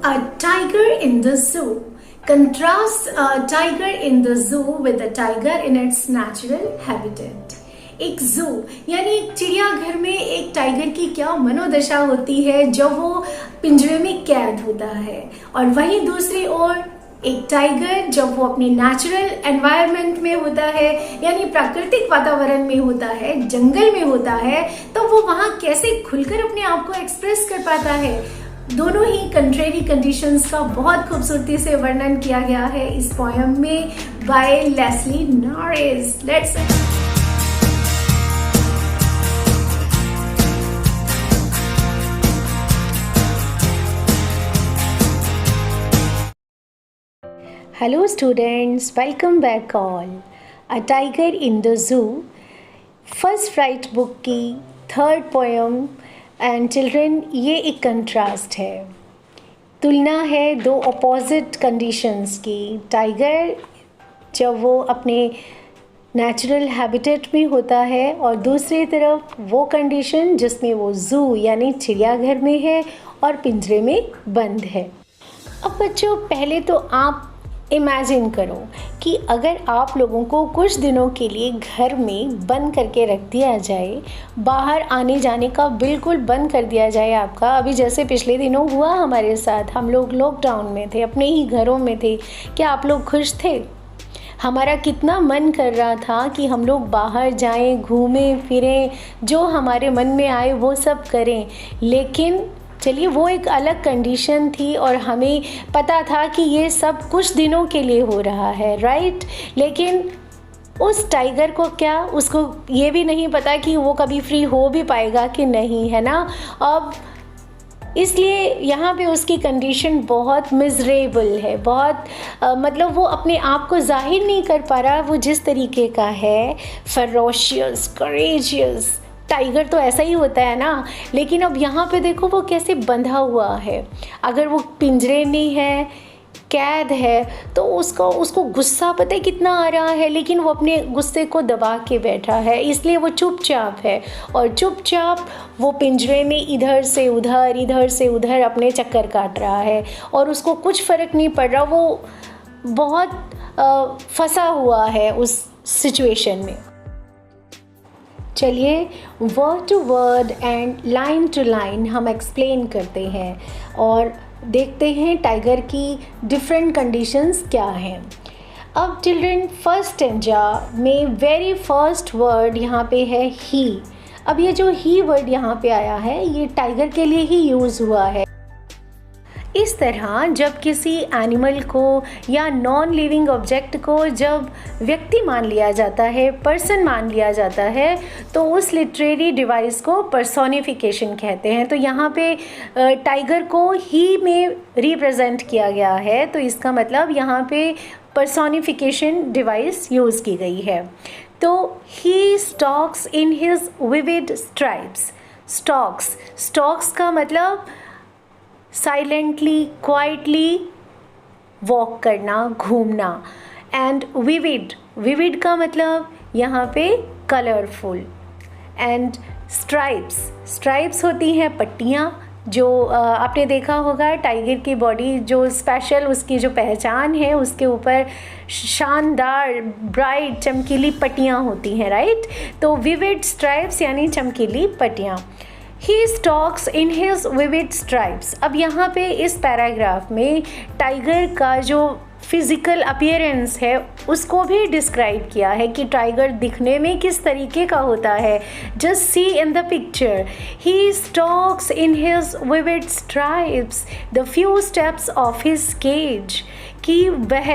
A tiger in the zoo. Contrast a tiger in the zoo with a tiger in its natural habitat. एक जू यानी एक चिड़ियाघर में एक टाइगर की क्या मनोदशा होती है जब वो पिंजरे में कैद होता है, और वहीं दूसरी ओर एक टाइगर जब वो अपने नेचुरल एनवायरनमेंट में होता है, यानी प्राकृतिक वातावरण में होता है, जंगल में होता है, तो वो वहाँ कैसे खुलकर अपने आप को एक्सप्रेस कर पाता है। दोनों ही कंट्रेरी कंडीशंस का बहुत खूबसूरती से वर्णन किया गया है इस पोयम में by Leslie Norris. Let's hello students, welcome back all. A tiger in the zoo, first flight book की थर्ड पोयम। एंड चिल्ड्रन, ये एक कंट्रास्ट है, तुलना है दो अपोजिट कंडीशंस की। टाइगर जब वो अपने नेचुरल हैबिटेट में होता है, और दूसरी तरफ वो कंडीशन जिसमें वो जू यानी चिड़ियाघर में है और पिंजरे में बंद है। अब बच्चों, पहले तो आप इमेजिन करो कि अगर आप लोगों को कुछ दिनों के लिए घर में बंद करके रख दिया जाए, बाहर आने जाने का बिल्कुल बंद कर दिया जाए आपका। अभी जैसे पिछले दिनों हुआ हमारे साथ, हम लोग लॉकडाउन में थे, अपने ही घरों में थे। क्या आप लोग खुश थे? हमारा कितना मन कर रहा था कि हम लोग बाहर जाएं, घूमें फिरें, जो हमारे मन में आए वो सब करें। लेकिन चलिए, वो एक अलग कंडीशन थी और हमें पता था कि ये सब कुछ दिनों के लिए हो रहा है, राइट। लेकिन उस टाइगर को क्या, उसको ये भी नहीं पता कि वो कभी फ्री हो भी पाएगा कि नहीं, है ना। अब इसलिए यहाँ पे उसकी कंडीशन बहुत मिजरेबल है, बहुत मतलब वो अपने आप को जाहिर नहीं कर पा रहा वो जिस तरीके का है, फेरोशियस, करेजियस। टाइगर तो ऐसा ही होता है ना। लेकिन अब यहाँ पे देखो वो कैसे बंधा हुआ है। अगर वो पिंजरे में है, कैद है, तो उसको गुस्सा पता है कितना आ रहा है, लेकिन वो अपने गुस्से को दबा के बैठा है, इसलिए वो चुपचाप है। और चुपचाप वो पिंजरे में इधर से उधर अपने चक्कर काट रहा है, और उसको कुछ फ़र्क नहीं पड़ रहा। वो बहुत फंसा हुआ है उस सिचुएशन में। चलिए, word to word and line to line हम एक्सप्लेन करते हैं और देखते हैं टाइगर की डिफरेंट कंडीशंस क्या हैं। अब चिल्ड्रन, फर्स्ट स्टैंजा में वेरी फर्स्ट वर्ड यहाँ पे है ही। अब ये जो ही वर्ड यहाँ पे आया है, ये टाइगर के लिए ही यूज़ हुआ है। इस तरह जब किसी एनिमल को या नॉन लिविंग ऑब्जेक्ट को जब व्यक्ति मान लिया जाता है, पर्सन मान लिया जाता है, तो उस लिटरेरी डिवाइस को पर्सोनिफिकेशन कहते हैं। तो यहाँ पे टाइगर को ही में रिप्रेजेंट किया गया है, तो इसका मतलब यहाँ पे पर्सोनिफिकेशन डिवाइस यूज़ की गई है। तो he stalks in his vivid stripes. Stalks का मतलब साइलेंटली, क्वाइटली वॉक करना, घूमना। एंड विविड का मतलब यहाँ पे कलरफुल। एंड स्ट्राइप्स होती हैं पट्टियाँ, जो आपने देखा होगा टाइगर की बॉडी जो स्पेशल उसकी जो पहचान है, उसके ऊपर शानदार ब्राइट चमकीली पट्टियाँ होती हैं, राइट। तो विविड स्ट्राइप्स यानी चमकीली पट्टियाँ। He stalks in his vivid stripes। अब यहाँ पे इस पैराग्राफ में टाइगर का जो फिज़िकल अपीयरेंस है उसको भी डिस्क्राइब किया है कि टाइगर दिखने में किस तरीके का होता है। Just see in the picture, he stalks in his vivid stripes the few steps of his cage। कि वह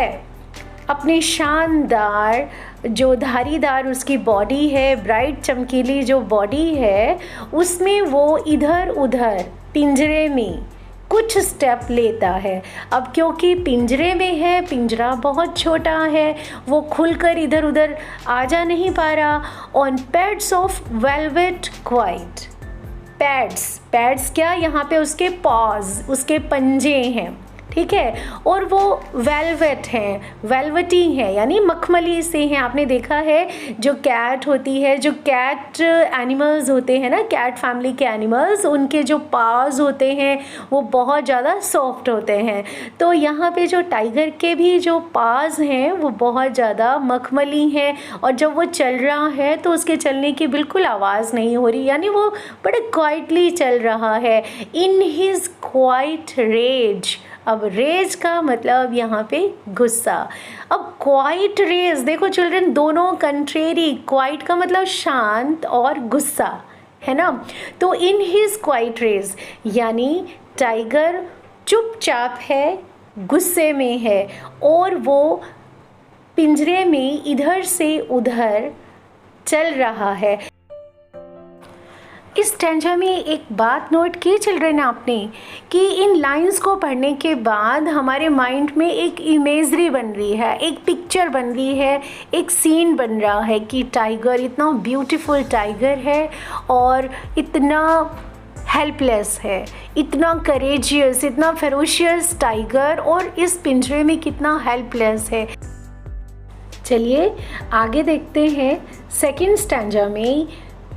अपने शानदार जो धारीदार उसकी बॉडी है, ब्राइट चमकीली जो बॉडी है, उसमें वो इधर उधर पिंजरे में कुछ स्टेप लेता है। अब क्योंकि पिंजरे में है, पिंजरा बहुत छोटा है, वो खुलकर इधर उधर आ जा नहीं पा रहा। On pads of velvet quite. Pads क्या, यहाँ पे उसके पॉज, उसके पंजे हैं। ठीक है, और वो वेलवेट हैं, वेलवेटी हैं, यानी मखमली से हैं। आपने देखा है जो कैट होती है, जो कैट एनिमल्स होते हैं ना, कैट फैमिली के एनिमल्स, उनके जो पाज होते हैं वो बहुत ज़्यादा सॉफ्ट होते हैं। तो यहाँ पे जो टाइगर के भी जो पाज हैं वो बहुत ज़्यादा मखमली हैं, और जब वो चल रहा है तो उसके चलने की बिल्कुल आवाज़ नहीं हो रही, यानी वो बड़े क्वाइटली चल रहा है। इन हिज क्वाइट रेज, अब रेज का मतलब यहाँ पे गुस्सा। अब क्वाइट रेज, देखो चिल्ड्रन, दोनों कंट्रेरी, क्वाइट का मतलब शांत और गुस्सा, है ना। तो इन हिज क्वाइट रेज यानी टाइगर चुपचाप है, गुस्से में है, और वो पिंजरे में इधर से उधर चल रहा है। इस स्टैंजा में एक बात नोट की चिल्ड्रन आपने, कि इन लाइंस को पढ़ने के बाद हमारे माइंड में एक इमेजरी बन रही है, एक पिक्चर बन रही है, एक सीन बन रहा है कि टाइगर, इतना ब्यूटीफुल टाइगर है और इतना हेल्पलेस है, इतना करेजियस, इतना फेरोशियस टाइगर, और इस पिंजरे में कितना हेल्पलेस है। चलिए आगे देखते हैं। सेकंड स्टैंजा में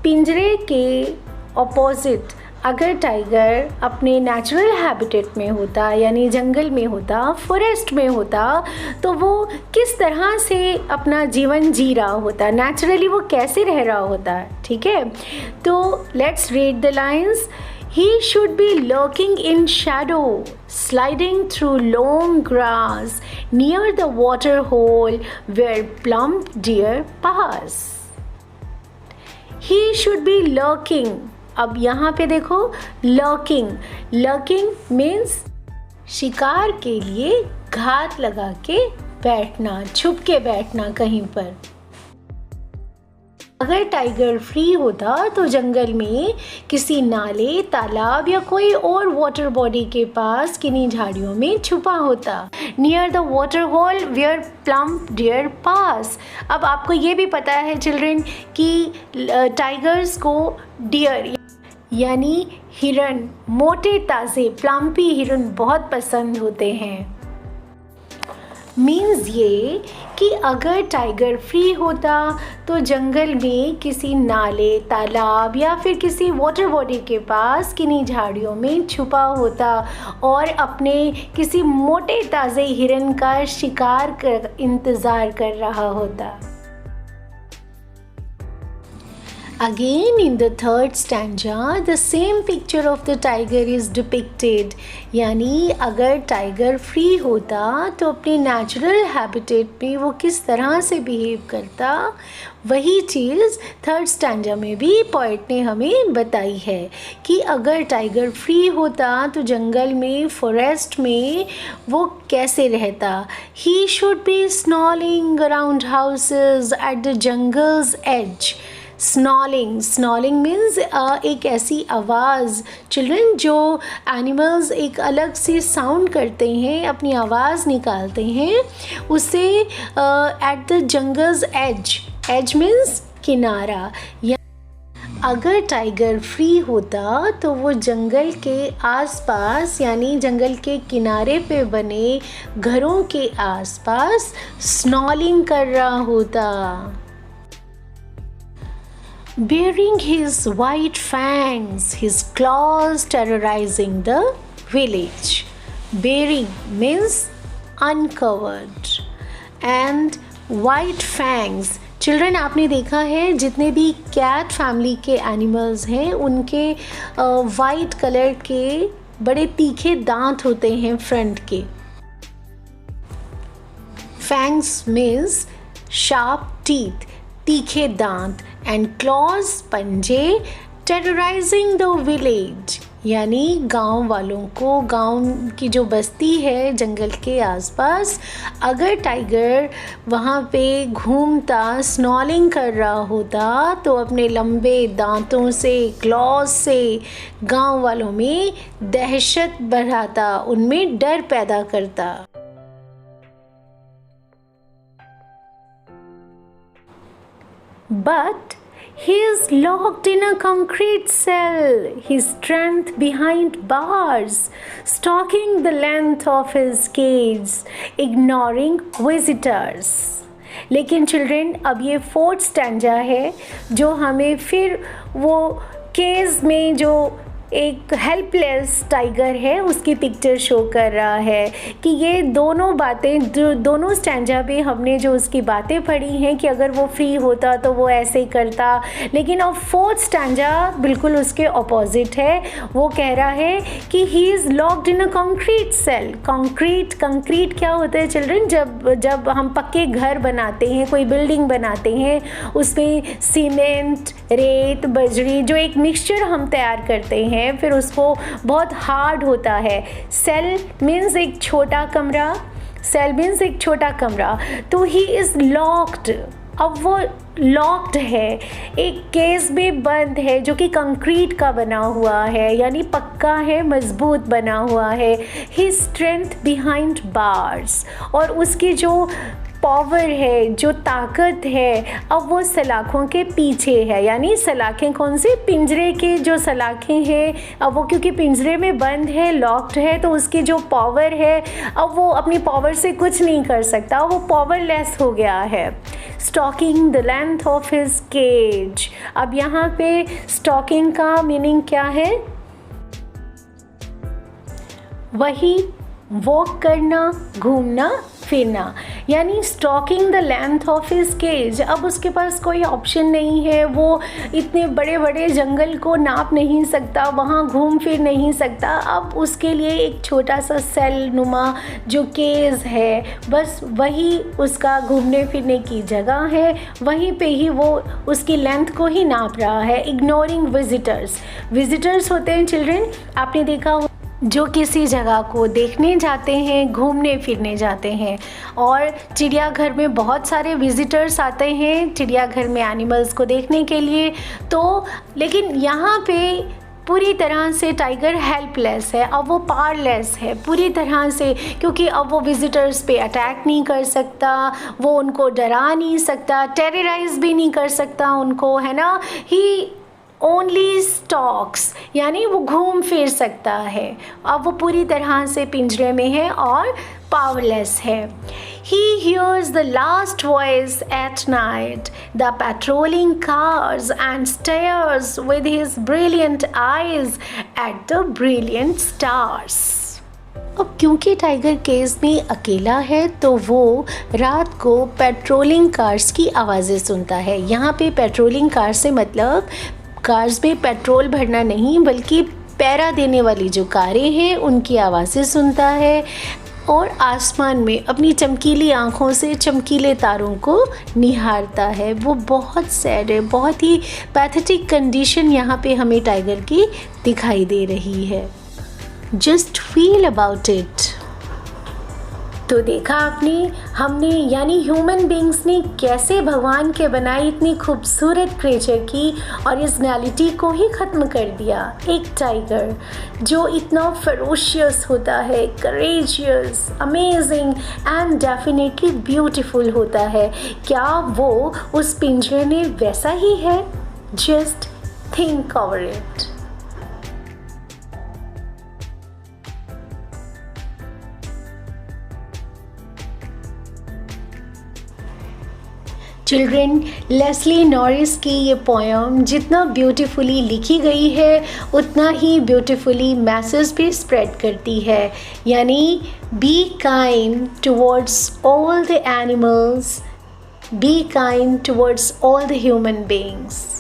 पिंजरे के ऑपोजिट अगर टाइगर अपने नेचुरल हैबिटेट में होता, यानी जंगल में होता, फॉरेस्ट में होता, तो वो किस तरह से अपना जीवन जी रहा होता, नेचुरली वो कैसे रह रहा होता, ठीक है। तो let's read the lines. He should be lurking in shadow, sliding through long grass near the water hole where plump deer pass. He should be lurking. अब यहाँ पे देखो lurking, lurking means शिकार के लिए घात लगा के बैठना, छुप के बैठना कहीं पर। अगर टाइगर फ्री होता तो जंगल में किसी नाले, तालाब या कोई और वाटर बॉडी के पास किन्हीं झाड़ियों में छुपा होता। Near the water hole where plump deer pass. अब आपको ये भी पता है चिल्ड्रन कि टाइगर्स को डियर यानी हिरन, मोटे ताज़े प्लम्पी हिरन बहुत पसंद होते हैं। मीन्स ये कि अगर टाइगर फ्री होता तो जंगल में किसी नाले, तालाब या फिर किसी वाटर बॉडी के पास किन्हीं झाड़ियों में छुपा होता और अपने किसी मोटे ताज़े हिरन का शिकार कर इंतज़ार कर रहा होता। Again in the third stanza, the same picture of the tiger is depicted. यानी अगर टाइगर फ्री होता तो अपने नेचुरल हैबिटेट में वो किस तरह से बिहेव करता, वही चीज़ थर्ड स्टैंजा में भी पोएट ने हमें बताई है कि अगर टाइगर फ्री होता तो जंगल में, फॉरेस्ट में वो कैसे रहता। He should be snarling around houses at the jungle's edge. Snarling means एक ऐसी आवाज़ चिल्ड्रन जो एनिमल्स एक अलग से साउंड करते हैं, अपनी आवाज़ निकालते हैं, उसे at the jungle's edge means किनारा। अगर टाइगर फ्री होता तो वो जंगल के आसपास यानी जंगल के किनारे पे बने घरों के आसपास स्नॉलिंग कर रहा होता। Bearing his white fangs, his claws terrorizing the village. Bearing means uncovered and white fangs. Children आपने देखा है जितने भी कैट फैमिली के एनिमल्स हैं उनके वाइट कलर के बड़े तीखे दांत होते हैं फ्रंट के। फैंग्स मीन्स शार्प टीथ, तीखे दांत, एंड क्लॉज पंजे, टेरराइजिंग द विलेज यानी गांव वालों को, गांव की जो बस्ती है जंगल के आसपास, अगर टाइगर वहाँ पे घूमता, स्नॉलिंग कर रहा होता तो अपने लंबे दांतों से, क्लॉज से गांव वालों में दहशत बढ़ाता, उनमें डर पैदा करता। But He is locked in a concrete cell, his strength behind bars, stalking the length of his cage, ignoring visitors. लेकिन चिल्ड्रेन अब ये फोर्थ स्टैंजा है जो हमें फिर वो केज में जो एक हेल्पलेस टाइगर है उसकी पिक्चर शो कर रहा है कि ये दोनों बातें जो दोनों स्टैंजा पे हमने जो उसकी बातें पढ़ी हैं कि अगर वो फ्री होता तो वो ऐसे करता, लेकिन अब फोर्थ स्टैंजा बिल्कुल उसके ऑपोजिट है। वो कह रहा है कि he is locked in a concrete cell. Concrete क्या होता है चिल्ड्रन? जब हम पक्के घर बनाते हैं, कोई बिल्डिंग बनाते हैं, उसमें सीमेंट, रेत, बजरी जो एक मिक्सचर हम तैयार करते हैं फिर उसको बहुत हार्ड होता है। सेल मीन्स एक छोटा कमरा, तो ही इज़ लॉक्ड। अब वो लॉक्ड है, एक केस में बंद है जो कि कंक्रीट का बना हुआ है, यानी पक्का है, मजबूत बना हुआ है। ही स्ट्रेंथ बिहाइंड बार्स, और उसकी जो पावर है, जो ताकत है, अब वो सलाखों के पीछे है। यानी सलाखें कौन सी? पिंजरे के जो सलाखें हैं, अब वो क्योंकि पिंजरे में बंद है, लॉक्ड है, तो उसकी जो पावर है अब वो अपनी पावर से कुछ नहीं कर सकता, वो पावरलेस हो गया है। Stalking the length of his cage. अब यहाँ पे स्टॉकिंग का मीनिंग क्या है? वही वॉक करना, घूमना फिरना, यानी stalking the length of his cage. अब उसके पास कोई ऑप्शन नहीं है, वो इतने बड़े बड़े जंगल को नाप नहीं सकता, वहाँ घूम फिर नहीं सकता। अब उसके लिए एक छोटा सा सेल नुमा जो केज है, बस वही उसका घूमने फिरने की जगह है, वहीं पे ही वो उसकी लेंथ को ही नाप रहा है। इग्नोरिंग विजिटर्स होते हैं चिल्ड्रन, आपने देखा हो जो किसी जगह को देखने जाते हैं, घूमने फिरने जाते हैं, और चिड़ियाघर में बहुत सारे विजिटर्स आते हैं चिड़ियाघर में एनिमल्स को देखने के लिए। तो लेकिन यहाँ पे पूरी तरह से टाइगर हेल्पलेस है, अब वो पावरलेस है पूरी तरह से, क्योंकि अब वो विजिटर्स पे अटैक नहीं कर सकता, वो उनको डरा नहीं सकता, टेरराइज भी नहीं कर सकता उनको, है ना। ही ओनली स्टॉक्स, यानी वो घूम फिर सकता है। अब वो पूरी तरह से पिंजरे में है और पावरलेस है। He hears the last voice at night, the patrolling cars, and stares with his brilliant eyes at the brilliant stars. अब क्योंकि टाइगर केज में अकेला है तो वो रात को पेट्रोलिंग कार्स की आवाज़ें सुनता है। यहाँ पे पेट्रोलिंग कार से मतलब कार्स में पेट्रोल भरना नहीं, बल्कि पैरा देने वाली जो कारें हैं उनकी आवाज़ें सुनता है, और आसमान में अपनी चमकीली आँखों से चमकीले तारों को निहारता है। वो बहुत सैड है, बहुत ही पैथेटिक कंडीशन यहाँ पे हमें टाइगर की दिखाई दे रही है। Just feel about it. तो देखा हमने यानी ह्यूमन बींग्स ने कैसे भगवान के बनाई इतनी खूबसूरत क्रिएचर की ओरिजिनलिटी को ही ख़त्म कर दिया। एक टाइगर जो इतना फरोशियस होता है, courageous, amazing and definitely beautiful होता है, क्या वो उस पिंजरे में वैसा ही है? Just think over it. Children, Leslie Norris की ये पोएम जितना ब्यूटीफुली लिखी गई है उतना ही ब्यूटीफुली मैसेज भी स्प्रेड करती है, यानी be kind towards all the animals, be kind towards all the human beings.